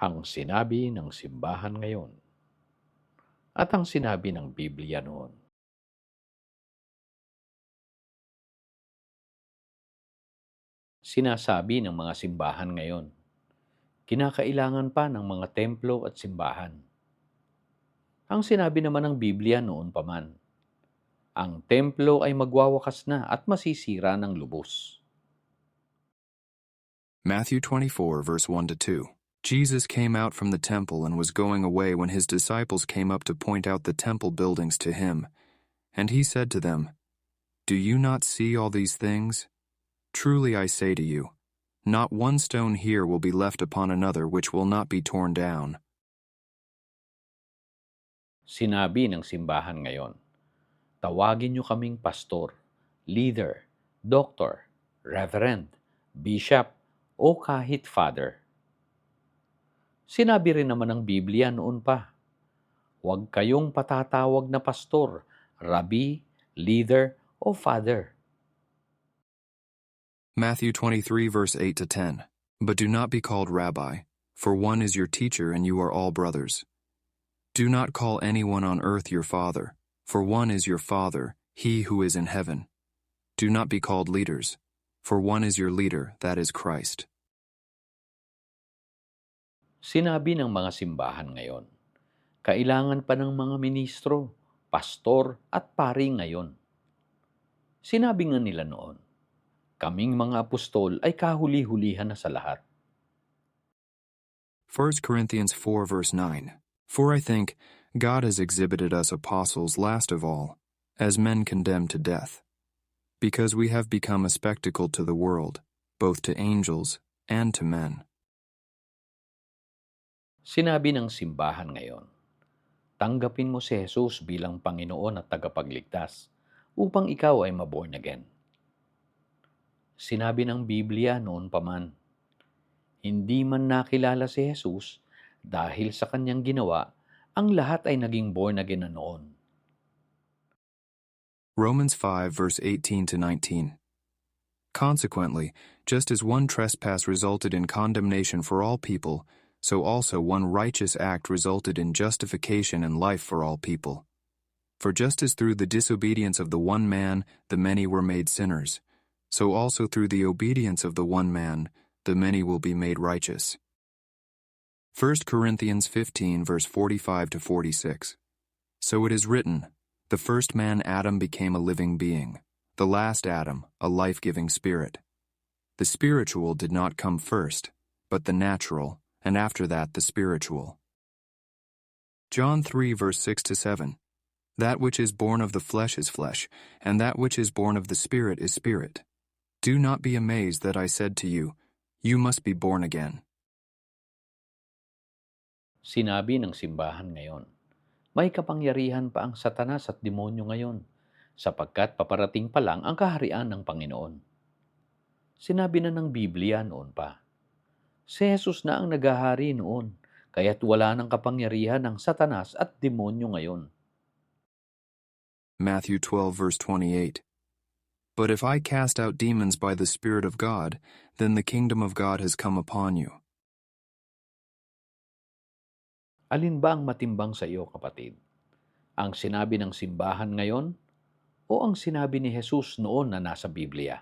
Ang sinabi ng simbahan ngayon at ang sinabi ng Biblia noon. Sinasabi ng mga simbahan ngayon, kinakailangan pa ng mga templo at simbahan. Ang sinabi naman ng Biblia noon pa man, ang templo ay magwawakas na at masisira ng lubos. Matthew 24, verse 1 to 2. Jesus came out from the temple and was going away when his disciples came up to point out the temple buildings to him. And he said to them, "Do you not see all these things? Truly I say to you, not one stone here will be left upon another which will not be torn down." Sinabi ng simbahan ngayon, tawagin niyo kaming pastor, leader, doctor, reverend, bishop, o kahit father. Sinabi rin naman ng Biblia noon pa, huwag kayong patatawag na pastor, rabbi, leader, o father. Matthew 23, verse 8 to 10. But do not be called rabbi, for one is your teacher and you are all brothers. Do not call anyone on earth your father, for one is your Father, he who is in heaven. Do not be called leaders, for one is your leader, that is Christ. Sinabi ng mga simbahan ngayon, kailangan pa ng mga ministro, pastor at pari ngayon. Sinabi nga nila noon, kaming mga apostol ay kahuli-hulihan na sa lahat. 1 Corinthians 4, verse 9. For I think God has exhibited us apostles last of all, as men condemned to death, because we have become a spectacle to the world, both to angels and to men. Sinabi ng simbahan ngayon, tanggapin mo si Jesus bilang Panginoon at tagapagligtas upang ikaw ay maborn again. Sinabi ng Biblia noon pa man, hindi man nakilala si Jesus dahil sa kanyang ginawa, ang lahat ay naging born again na noon. Romans 5, verse 18 to 19. Consequently, just as one trespass resulted in condemnation for all people, so also one righteous act resulted in justification and life for all people. For just as through the disobedience of the one man the many were made sinners, so also through the obedience of the one man the many will be made righteous. 1 Corinthians 15, verse 45 to 46. So it is written, the first man Adam became a living being, the last Adam a life-giving spirit. The spiritual did not come first, but the natural, and after that the spiritual. John 3, verse 6 to 7. That which is born of the flesh is flesh, and that which is born of the Spirit is spirit. Do not be amazed that I said to you, you must be born again. Sinabi ng simbahan ngayon, may kapangyarihan pa ang Satanas at demonyo ngayon, sapagkat paparating pa lang ang kaharian ng Panginoon. Sinabi na ng Biblia noon pa, si Jesus na ang naghahari noon, kaya't wala ng kapangyarihan ng Satanas at demonyo ngayon. Matthew 12, verse 28. But if I cast out demons by the Spirit of God, then the kingdom of God has come upon you. Alin ba ang matimbang sa iyo, kapatid? Ang sinabi ng simbahan ngayon o ang sinabi ni Jesus noon na nasa Biblia?